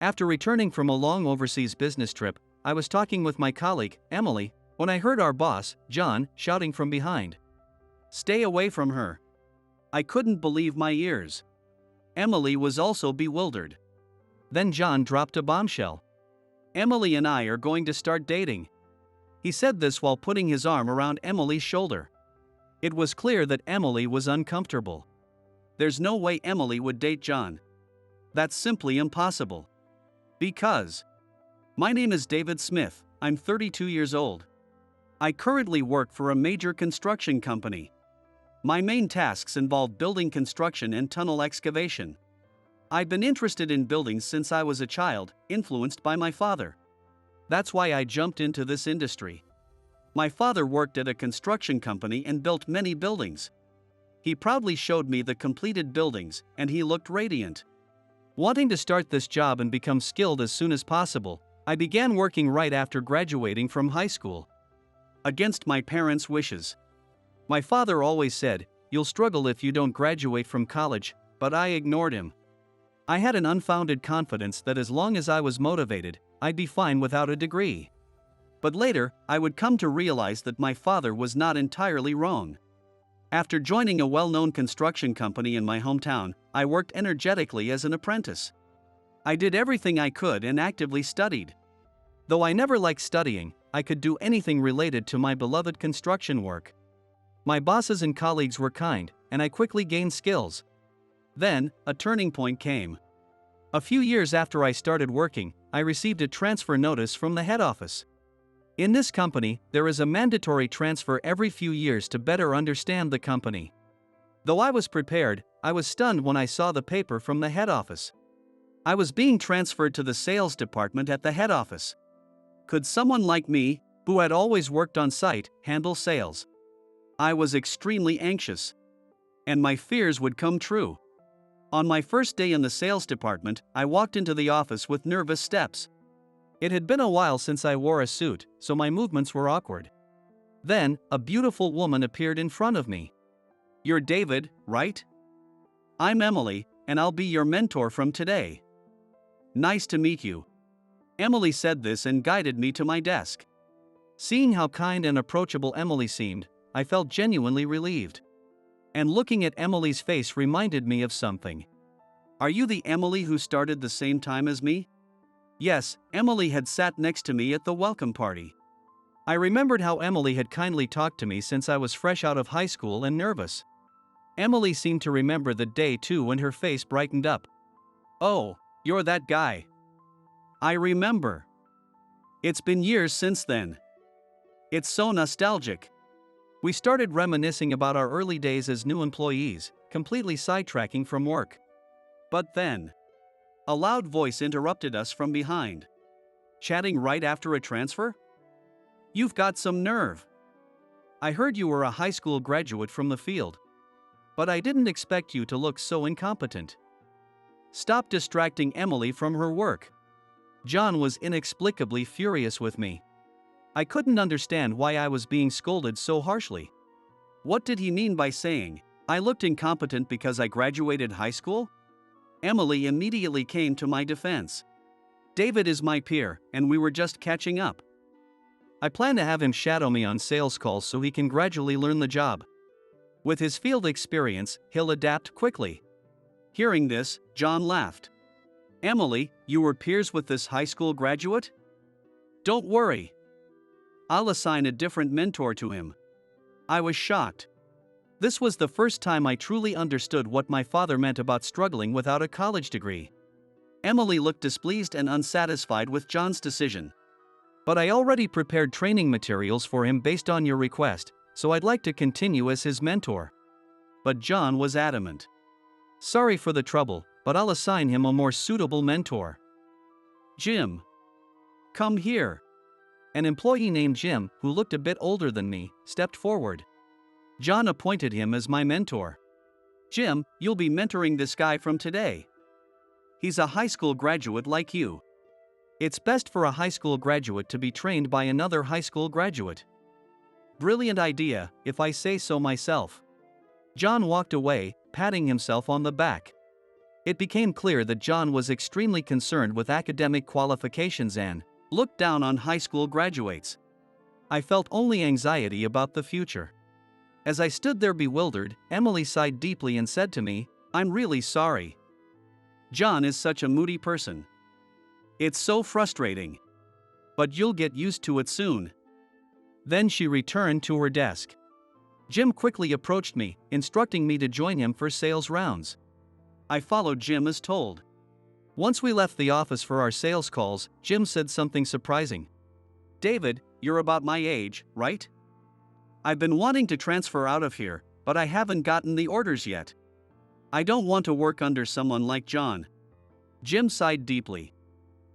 After returning from a long overseas business trip, I was talking with my colleague, Emily, when I heard our boss, John, shouting from behind. "Stay away from her." I couldn't believe my ears. Emily was also bewildered. Then John dropped a bombshell. "Emily and I are going to start dating." He said this while putting his arm around Emily's shoulder. It was clear that Emily was uncomfortable. There's no way Emily would date John. That's simply impossible. Because my name is David Smith, I'm 32 years old. I currently work for a major construction company. My main tasks involve building construction and tunnel excavation. I've been interested in buildings since I was a child, influenced by my father. That's why I jumped into this industry. My father worked at a construction company and built many buildings. He proudly showed me the completed buildings, and he looked radiant. Wanting to start this job and become skilled as soon as possible, I began working right after graduating from high school. Against my parents' wishes. My father always said, "You'll struggle if you don't graduate from college," but I ignored him. I had an unfounded confidence that as long as I was motivated, I'd be fine without a degree. But later, I would come to realize that my father was not entirely wrong. After joining a well-known construction company in my hometown, I worked energetically as an apprentice. I did everything I could and actively studied. Though I never liked studying, I could do anything related to my beloved construction work. My bosses and colleagues were kind, and I quickly gained skills. Then, a turning point came. A few years after I started working, I received a transfer notice from the head office. In this company, there is a mandatory transfer every few years to better understand the company. Though I was prepared, I was stunned when I saw the paper from the head office. I was being transferred to the sales department at the head office. Could someone like me, who had always worked on site, handle sales? I was extremely anxious. And my fears would come true. On my first day in the sales department, I walked into the office with nervous steps. It had been a while since I wore a suit, so my movements were awkward. Then, a beautiful woman appeared in front of me. "You're David, right?" "I'm Emily, and I'll be your mentor from today." "Nice to meet you." Emily said this and guided me to my desk. Seeing how kind and approachable Emily seemed, I felt genuinely relieved. And looking at Emily's face reminded me of something. "Are you the Emily who started the same time as me?" Yes, Emily had sat next to me at the welcome party. I remembered how Emily had kindly talked to me since I was fresh out of high school and nervous. Emily seemed to remember the day too when her face brightened up. "Oh, you're that guy. I remember. It's been years since then. It's so nostalgic." We started reminiscing about our early days as new employees, completely sidetracking from work. But then, a loud voice interrupted us from behind. "Chatting right after a transfer? You've got some nerve. I heard you were a high school graduate from the field. But I didn't expect you to look so incompetent. Stop distracting Emily from her work." John was inexplicably furious with me. I couldn't understand why I was being scolded so harshly. What did he mean by saying, I looked incompetent because I graduated high school? Emily immediately came to my defense. "David is my peer, and we were just catching up. I plan to have him shadow me on sales calls so he can gradually learn the job. With his field experience, he'll adapt quickly." Hearing this, John laughed. "Emily, you were peers with this high school graduate? Don't worry. I'll assign a different mentor to him." I was shocked. This was the first time I truly understood what my father meant about struggling without a college degree. Emily looked displeased and unsatisfied with John's decision. "But I already prepared training materials for him based on your request, so I'd like to continue as his mentor." But John was adamant. "Sorry for the trouble, but I'll assign him a more suitable mentor." "Jim. Come here." An employee named Jim, who looked a bit older than me, stepped forward. John appointed him as my mentor. "Jim, you'll be mentoring this guy from today. He's a high school graduate like you. It's best for a high school graduate to be trained by another high school graduate." Brilliant idea, if I say so myself. John walked away, patting himself on the back. It became clear that John was extremely concerned with academic qualifications and looked down on high school graduates. I felt only anxiety about the future. As I stood there bewildered, Emily sighed deeply and said to me, "I'm really sorry. John is such a moody person. It's so frustrating. But you'll get used to it soon." Then she returned to her desk. Jim quickly approached me, instructing me to join him for sales rounds. I followed Jim as told. Once we left the office for our sales calls, Jim said something surprising. "David, you're about my age, right? I've been wanting to transfer out of here, but I haven't gotten the orders yet. I don't want to work under someone like John." Jim sighed deeply.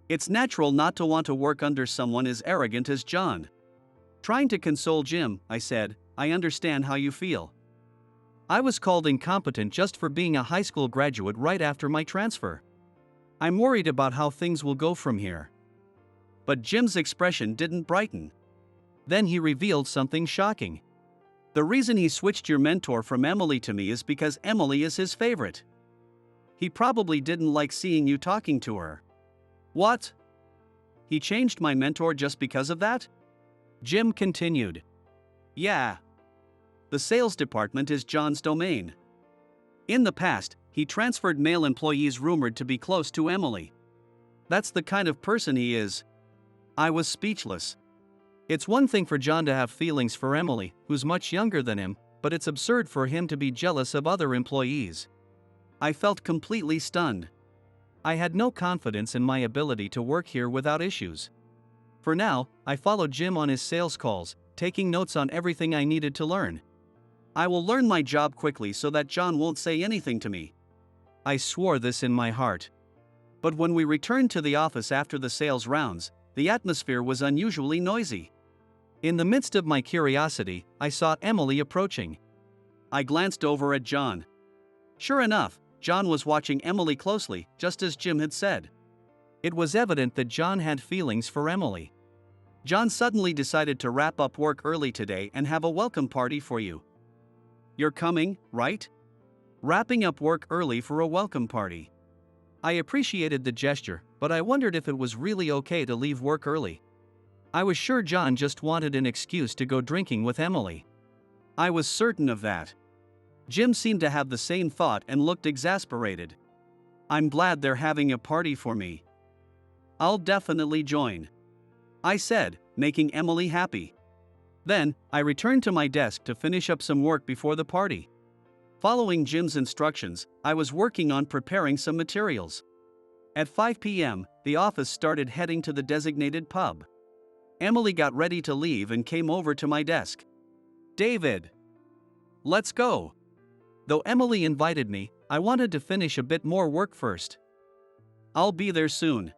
It's natural not to want to work under someone as arrogant as John. Trying to console Jim, I said, "I understand how you feel. I was called incompetent just for being a high school graduate right after my transfer. I'm worried about how things will go from here." But Jim's expression didn't brighten. Then he revealed something shocking. "The reason he switched your mentor from Emily to me is because Emily is his favorite. He probably didn't like seeing you talking to her." "What? He changed my mentor just because of that?" Jim continued. "Yeah. The sales department is John's domain. In the past, he transferred male employees rumored to be close to Emily. That's the kind of person he is." I was speechless. It's one thing for John to have feelings for Emily, who's much younger than him, but it's absurd for him to be jealous of other employees. I felt completely stunned. I had no confidence in my ability to work here without issues. For now, I followed Jim on his sales calls, taking notes on everything I needed to learn. I will learn my job quickly so that John won't say anything to me. I swore this in my heart. But when we returned to the office after the sales rounds, the atmosphere was unusually noisy. In the midst of my curiosity, I saw Emily approaching. I glanced over at John. Sure enough, John was watching Emily closely, just as Jim had said. It was evident that John had feelings for Emily. "John suddenly decided to wrap up work early today and have a welcome party for you. You're coming, right? Wrapping up work early for a welcome party." I appreciated the gesture, but I wondered if it was really okay to leave work early. I was sure John just wanted an excuse to go drinking with Emily. I was certain of that. Jim seemed to have the same thought and looked exasperated. "I'm glad they're having a party for me. I'll definitely join," I said, making Emily happy. Then, I returned to my desk to finish up some work before the party. Following Jim's instructions, I was working on preparing some materials. At 5 p.m., the office started heading to the designated pub. Emily got ready to leave and came over to my desk. "David, let's go." Though Emily invited me, I wanted to finish a bit more work first. "I'll be there soon.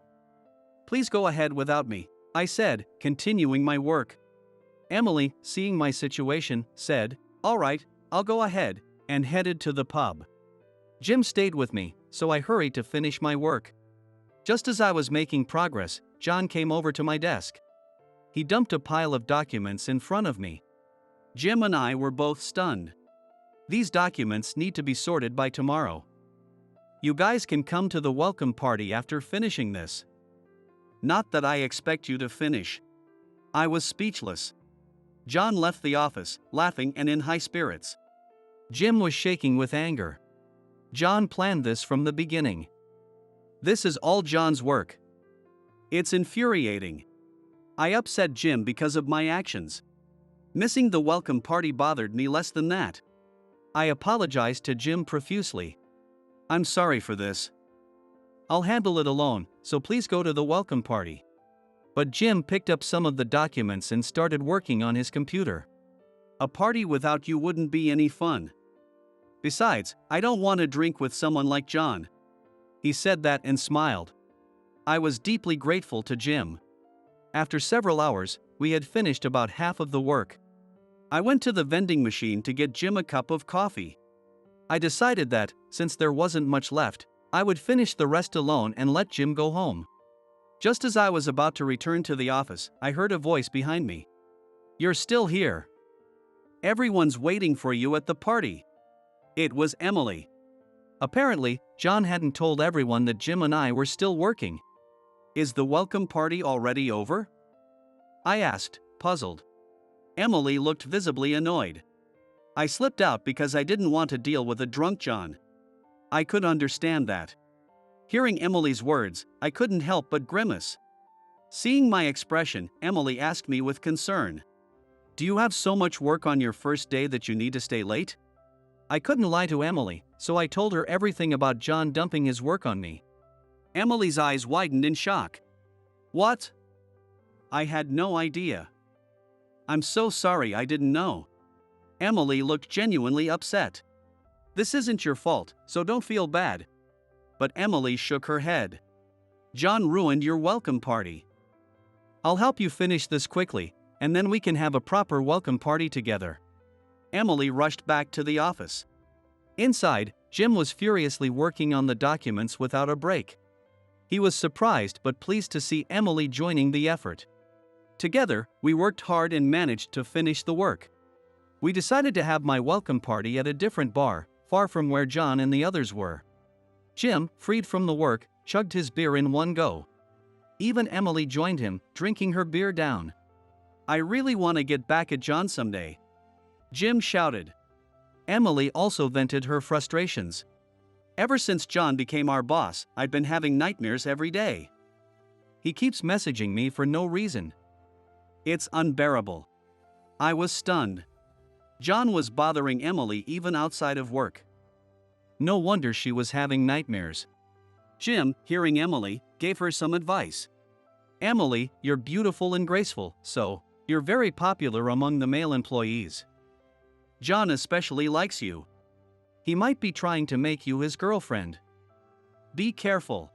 Please go ahead without me," I said, continuing my work. Emily, seeing my situation, said, "All right, I'll go ahead," and headed to the pub. Jim stayed with me, so I hurried to finish my work. Just as I was making progress, John came over to my desk. He dumped a pile of documents in front of me. Jim and I were both stunned. "These documents need to be sorted by tomorrow. You guys can come to the welcome party after finishing this." "Not that I expect you to finish." I was speechless. John left the office, laughing and in high spirits. Jim was shaking with anger. John planned this from the beginning. This is all John's work. It's infuriating. I upset Jim because of my actions. Missing the welcome party bothered me less than that. I apologized to Jim profusely. "I'm sorry for this. I'll handle it alone, so please go to the welcome party." But Jim picked up some of the documents and started working on his computer. "A party without you wouldn't be any fun. Besides, I don't want to drink with someone like John." He said that and smiled. I was deeply grateful to Jim. After several hours, we had finished about half of the work. I went to the vending machine to get Jim a cup of coffee. I decided that, since there wasn't much left, I would finish the rest alone and let Jim go home. Just as I was about to return to the office, I heard a voice behind me. "You're still here. Everyone's waiting for you at the party." It was Emily. Apparently, John hadn't told everyone that Jim and I were still working. Is the welcome party already over? I asked, puzzled. Emily looked visibly annoyed. I slipped out because I didn't want to deal with a drunk John. I could understand that. Hearing Emily's words, I couldn't help but grimace. Seeing my expression, Emily asked me with concern. Do you have so much work on your first day that you need to stay late? I couldn't lie to Emily, so I told her everything about John dumping his work on me. Emily's eyes widened in shock. What? I had no idea. I'm so sorry, I didn't know. Emily looked genuinely upset. This isn't your fault, so don't feel bad. But Emily shook her head. John ruined your welcome party. I'll help you finish this quickly, and then we can have a proper welcome party together. Emily rushed back to the office. Inside, Jim was furiously working on the documents without a break. He was surprised but pleased to see Emily joining the effort. Together, we worked hard and managed to finish the work. We decided to have my welcome party at a different bar, far from where John and the others were. Jim, freed from the work, chugged his beer in one go. Even Emily joined him, drinking her beer down. I really want to get back at John someday, Jim shouted. Emily also vented her frustrations. Ever since John became our boss, I'd been having nightmares every day. He keeps messaging me for no reason. It's unbearable. I was stunned. John was bothering Emily even outside of work. No wonder she was having nightmares. Jim, hearing Emily, gave her some advice. Emily, you're beautiful and graceful, so you're very popular among the male employees. John especially likes you. He might be trying to make you his girlfriend. Be careful.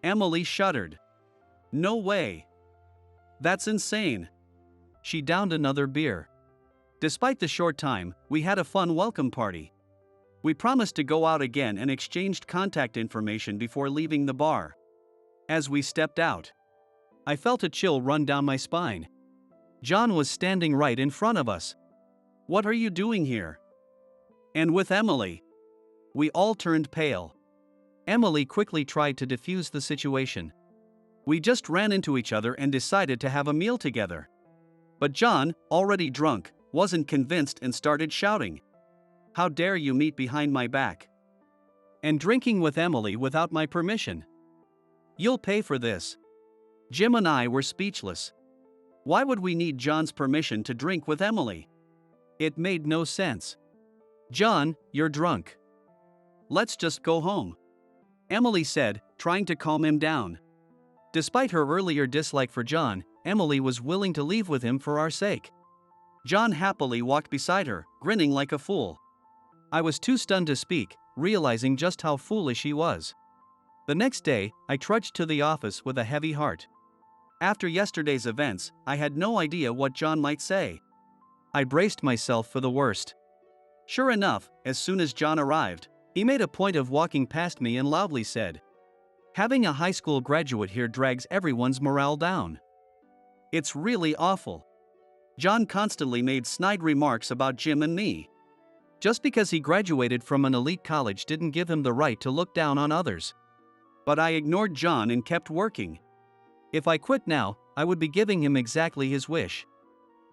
Emily shuddered. No way. That's insane. She downed another beer. Despite the short time, we had a fun welcome party. We promised to go out again and exchanged contact information before leaving the bar. As we stepped out, I felt a chill run down my spine. John was standing right in front of us. What are you doing here? And with Emily. We all turned pale. Emily quickly tried to defuse the situation. We just ran into each other and decided to have a meal together. But John, already drunk, wasn't convinced and started shouting. How dare you meet behind my back? And drinking with Emily without my permission. You'll pay for this. Jim and I were speechless. Why would we need John's permission to drink with Emily? It made no sense. John, you're drunk. Let's just go home, Emily said, trying to calm him down. Despite her earlier dislike for John, Emily was willing to leave with him for our sake. John happily walked beside her, grinning like a fool. I was too stunned to speak, realizing just how foolish he was. The next day, I trudged to the office with a heavy heart. After yesterday's events, I had no idea what John might say. I braced myself for the worst. Sure enough, as soon as John arrived, he made a point of walking past me and loudly said, "Having a high school graduate here drags everyone's morale down. It's really awful." John constantly made snide remarks about Jim and me. Just because he graduated from an elite college didn't give him the right to look down on others. But I ignored John and kept working. If I quit now, I would be giving him exactly his wish.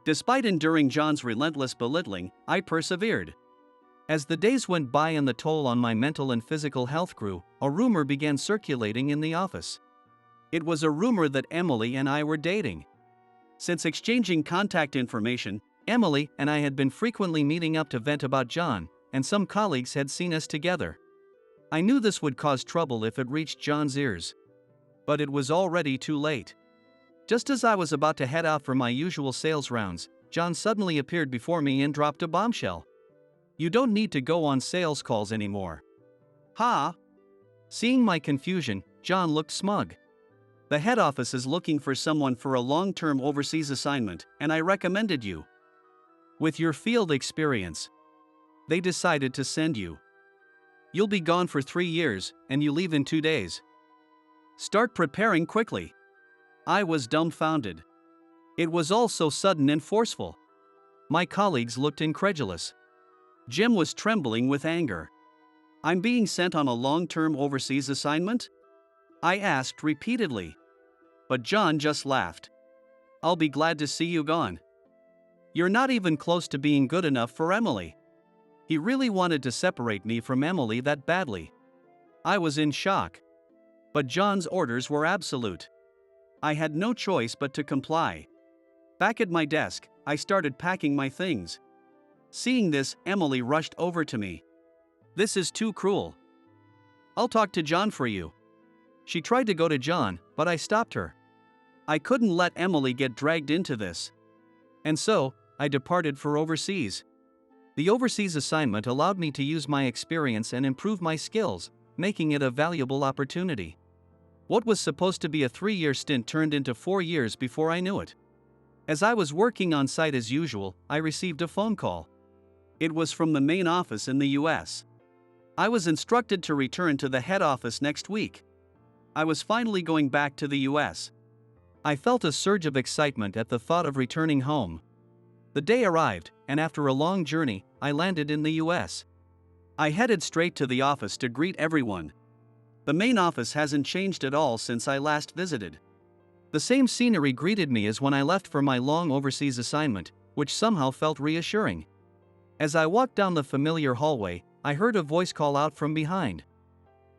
Despite enduring John's relentless belittling, I persevered. As the days went by and the toll on my mental and physical health grew, a rumor began circulating in the office. It was a rumor that Emily and I were dating. Since exchanging contact information, Emily and I had been frequently meeting up to vent about John, and some colleagues had seen us together. I knew this would cause trouble if it reached John's ears. But it was already too late. Just as I was about to head out for my usual sales rounds, John suddenly appeared before me and dropped a bombshell. "You don't need to go on sales calls anymore." Ha! Seeing my confusion, John looked smug. "The head office is looking for someone for a long-term overseas assignment, and I recommended you. With your field experience, they decided to send you. You'll be gone for 3 years, and you leave in 2 days. Start preparing quickly." I was dumbfounded. It was all so sudden and forceful. My colleagues looked incredulous. Jim was trembling with anger. I'm being sent on a long-term overseas assignment? I asked repeatedly. But John just laughed. I'll be glad to see you gone. You're not even close to being good enough for Emily. He really wanted to separate me from Emily that badly. I was in shock. But John's orders were absolute. I had no choice but to comply. Back at my desk, I started packing my things. Seeing this, Emily rushed over to me. This is too cruel. I'll talk to John for you. She tried to go to John, but I stopped her. I couldn't let Emily get dragged into this. And so, I departed for overseas. The overseas assignment allowed me to use my experience and improve my skills, making it a valuable opportunity. What was supposed to be a 3-year stint turned into 4 years before I knew it. As I was working on site as usual, I received a phone call. It was from the main office in the US. I was instructed to return to the head office next week. I was finally going back to the US. I felt a surge of excitement at the thought of returning home. The day arrived, and after a long journey, I landed in the US. I headed straight to the office to greet everyone. The main office hasn't changed at all since I last visited. The same scenery greeted me as when I left for my long overseas assignment, which somehow felt reassuring. As I walked down the familiar hallway, I heard a voice call out from behind.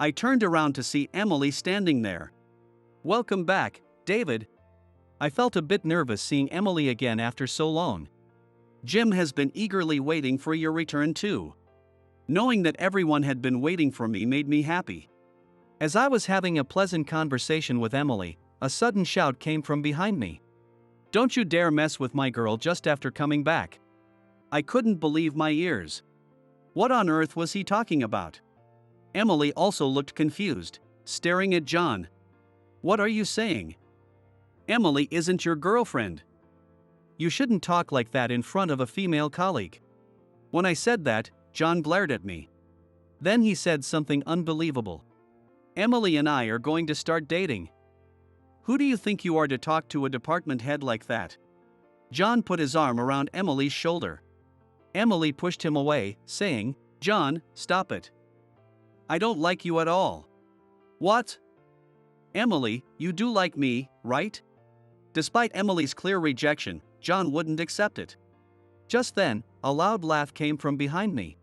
I turned around to see Emily standing there. "Welcome back, David." I felt a bit nervous seeing Emily again after so long. "Jim has been eagerly waiting for your return too." Knowing that everyone had been waiting for me made me happy. As I was having a pleasant conversation with Emily, a sudden shout came from behind me. "Don't you dare mess with my girl just after coming back." I couldn't believe my ears. What on earth was he talking about? Emily also looked confused, staring at John. "What are you saying? Emily isn't your girlfriend. You shouldn't talk like that in front of a female colleague." When I said that, John glared at me. Then he said something unbelievable. "Emily and I are going to start dating." "Who do you think you are to talk to a department head like that?" John put his arm around Emily's shoulder. Emily pushed him away, saying, "John, stop it. I don't like you at all." "What? Emily, you do like me, right?" Despite Emily's clear rejection, John wouldn't accept it. Just then, a loud laugh came from behind me.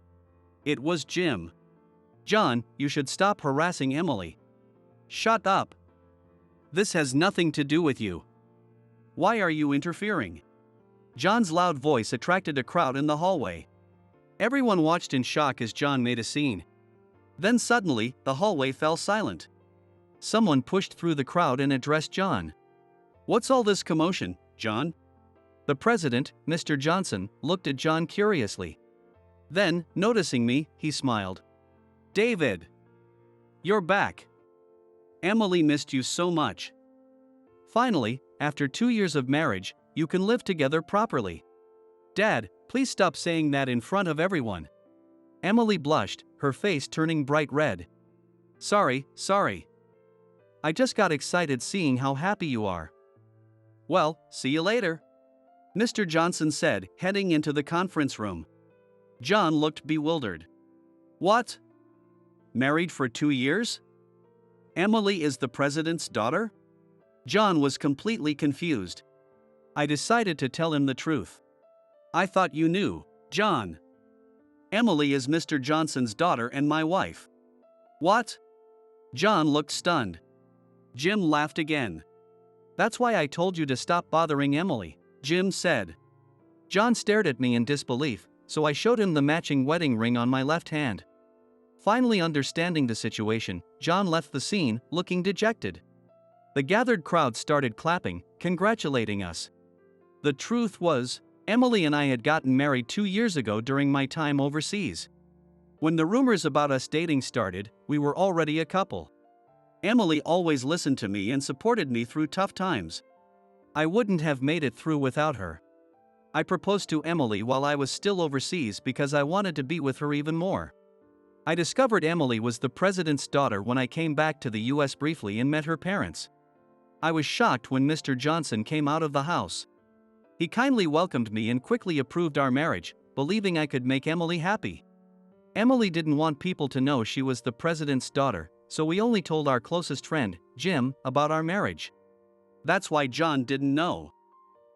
It was Jim. "John, you should stop harassing Emily." "Shut up. This has nothing to do with you. Why are you interfering?" John's loud voice attracted a crowd in the hallway. Everyone watched in shock as John made a scene. Then suddenly, the hallway fell silent. Someone pushed through the crowd and addressed John. "What's all this commotion, John?" The president, Mr. Johnson, looked at John curiously. Then, noticing me, he smiled. "David, you're back. Emily missed you so much. Finally, after 2 years of marriage, you can live together properly. Dad, please stop saying that in front of everyone." Emily blushed, her face turning bright red. Sorry. I just got excited seeing how happy you are." "Well, see you later," Mr. Johnson said, heading into the conference room. John looked bewildered. "What? Married for 2 years? Emily is the president's daughter?" John was completely confused. I decided to tell him the truth. "I thought you knew, John. Emily is Mr. Johnson's daughter and my wife." "What?" John looked stunned. Jim laughed again. "That's why I told you to stop bothering Emily," Jim said. John stared at me in disbelief, so I showed him the matching wedding ring on my left hand. Finally understanding the situation, John left the scene, looking dejected. The gathered crowd started clapping, congratulating us. The truth was, Emily and I had gotten married 2 years ago during my time overseas. When the rumors about us dating started, we were already a couple. Emily always listened to me and supported me through tough times. I wouldn't have made it through without her. I proposed to Emily while I was still overseas because I wanted to be with her even more. I discovered Emily was the president's daughter when I came back to the US briefly and met her parents. I was shocked when Mr. Johnson came out of the house. He kindly welcomed me and quickly approved our marriage, believing I could make Emily happy. Emily didn't want people to know she was the president's daughter, so we only told our closest friend, Jim, about our marriage. That's why John didn't know.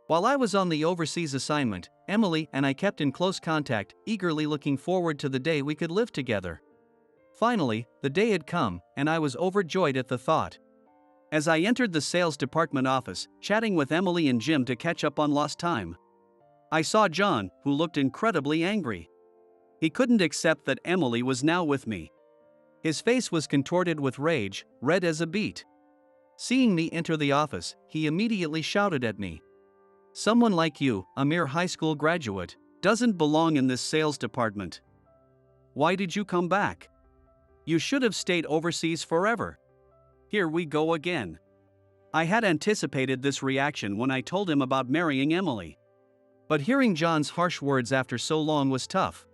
While I was on the overseas assignment, Emily and I kept in close contact, eagerly looking forward to the day we could live together. Finally, the day had come, and I was overjoyed at the thought. As I entered the sales department office, chatting with Emily and Jim to catch up on lost time, I saw John, who looked incredibly angry. He couldn't accept that Emily was now with me. His face was contorted with rage, red as a beet. Seeing me enter the office, he immediately shouted at me. "Someone like you, a mere high school graduate, doesn't belong in this sales department. Why did you come back? You should have stayed overseas forever." Here we go again. I had anticipated this reaction when I told him about marrying Emily. But hearing John's harsh words after so long was tough.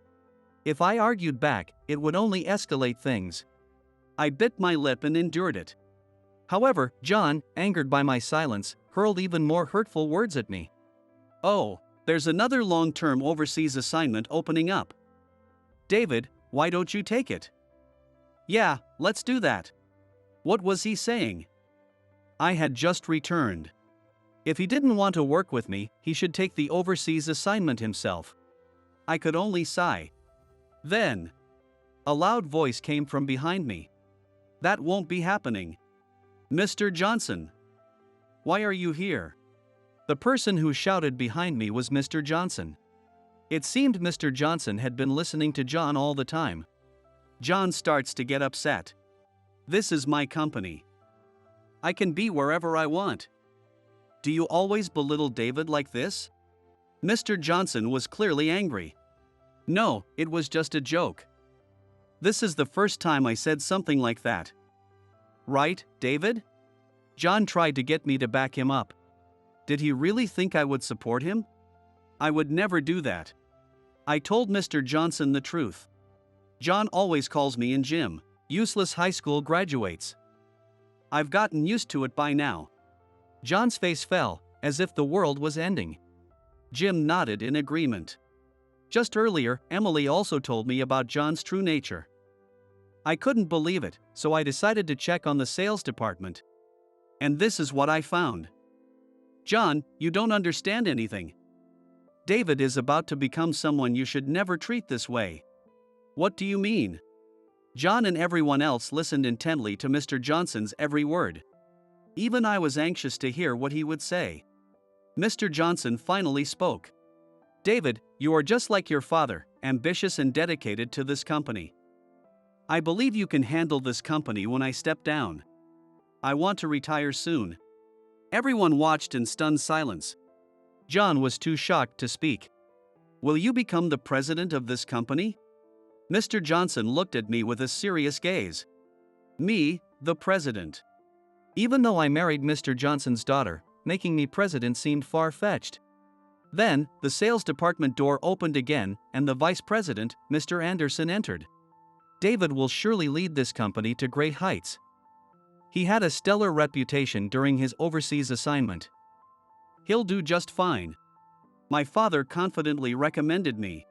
If I argued back, it would only escalate things. I bit my lip and endured it. However, John, angered by my silence, hurled even more hurtful words at me. "Oh, there's another long-term overseas assignment opening up. David, why don't you take it?" "Yeah, let's do that." What was he saying? I had just returned. If he didn't want to work with me, he should take the overseas assignment himself. I could only sigh. Then, a loud voice came from behind me. "That won't be happening. Mr. Johnson. Why are you here?" The person who shouted behind me was Mr. Johnson. It seemed Mr. Johnson had been listening to John all the time. John starts to get upset. "This is my company. I can be wherever I want. Do you always belittle David like this?" Mr. Johnson was clearly angry. "No, it was just a joke. This is the first time I said something like that. Right, David?" John tried to get me to back him up. Did he really think I would support him? I would never do that. I told Mr. Johnson the truth. John always calls me and Jim useless high school graduates. I've gotten used to it by now. John's face fell, as if the world was ending. Jim nodded in agreement. Just earlier, Emily also told me about John's true nature. I couldn't believe it, so I decided to check on the sales department. And this is what I found. "John, you don't understand anything. David is about to become someone you should never treat this way." "What do you mean?" John and everyone else listened intently to Mr. Johnson's every word. Even I was anxious to hear what he would say. Mr. Johnson finally spoke. "David, you are just like your father, ambitious and dedicated to this company. I believe you can handle this company when I step down. I want to retire soon." Everyone watched in stunned silence. John was too shocked to speak. "Will you become the president of this company?" Mr. Johnson looked at me with a serious gaze. "Me, the president?" Even though I married Mr. Johnson's daughter, making me president seemed far-fetched. Then, the sales department door opened again, and the vice president, Mr. Anderson, entered. David will surely lead this company to great heights. He had a stellar reputation during his overseas assignment. He'll do just fine. My father confidently recommended me.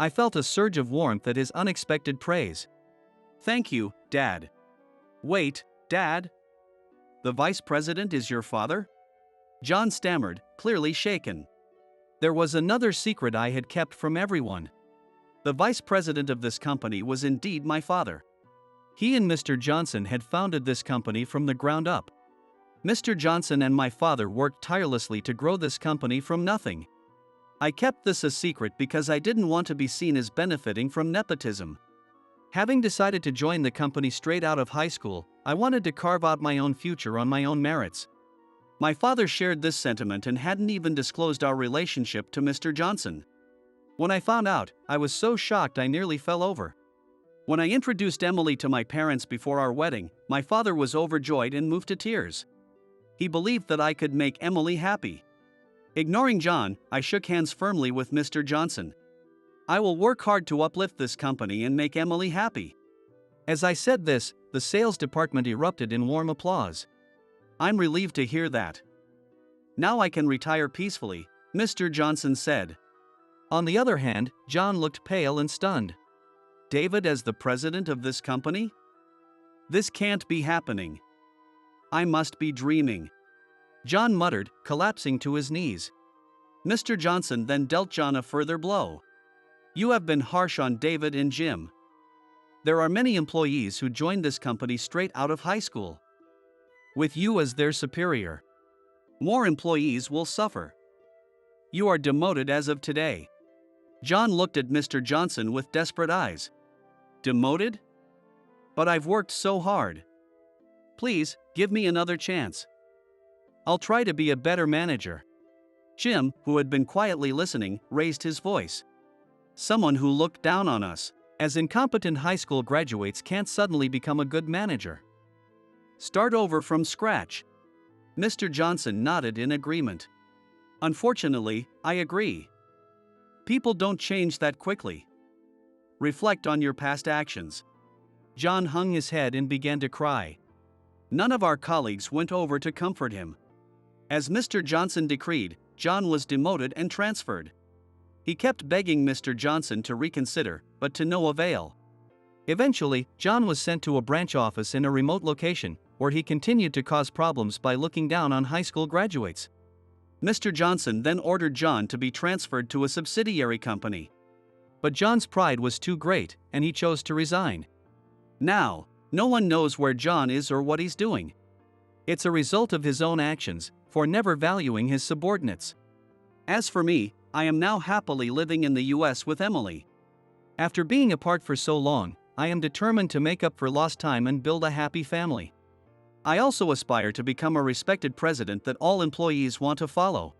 I felt a surge of warmth at his unexpected praise. "Thank you, Dad." "Wait, Dad? The vice president is your father?" John stammered, clearly shaken. There was another secret I had kept from everyone. The vice president of this company was indeed my father. He and Mr. Johnson had founded this company from the ground up. Mr. Johnson and my father worked tirelessly to grow this company from nothing. I kept this a secret because I didn't want to be seen as benefiting from nepotism. Having decided to join the company straight out of high school, I wanted to carve out my own future on my own merits. My father shared this sentiment and hadn't even disclosed our relationship to Mr. Johnson. When I found out, I was so shocked I nearly fell over. When I introduced Emily to my parents before our wedding, my father was overjoyed and moved to tears. He believed that I could make Emily happy. Ignoring John, I shook hands firmly with Mr. Johnson. "I will work hard to uplift this company and make Emily happy." As I said this, the sales department erupted in warm applause. "I'm relieved to hear that. Now I can retire peacefully," Mr. Johnson said. On the other hand, John looked pale and stunned. David as the president of this company? This can't be happening. I must be dreaming. John muttered, collapsing to his knees. Mr. Johnson then dealt John a further blow. You have been harsh on David and Jim. There are many employees who joined this company straight out of high school. With you as their superior, more employees will suffer. You are demoted as of today. John looked at Mr. Johnson with desperate eyes. Demoted? But I've worked so hard. Please, give me another chance. I'll try to be a better manager. Jim, who had been quietly listening, raised his voice. Someone who looked down on us, as incompetent high school graduates can't suddenly become a good manager. Start over from scratch. Mr. Johnson nodded in agreement. Unfortunately, I agree. People don't change that quickly. Reflect on your past actions. John hung his head and began to cry. None of our colleagues went over to comfort him. As Mr. Johnson decreed, John was demoted and transferred. He kept begging Mr. Johnson to reconsider, but to no avail. Eventually, John was sent to a branch office in a remote location, where he continued to cause problems by looking down on high school graduates. Mr. Johnson then ordered John to be transferred to a subsidiary company. But John's pride was too great, and he chose to resign. Now, no one knows where John is or what he's doing. It's a result of his own actions, for never valuing his subordinates. As for me, I am now happily living in the US with Emily. After being apart for so long, I am determined to make up for lost time and build a happy family. I also aspire to become a respected president that all employees want to follow.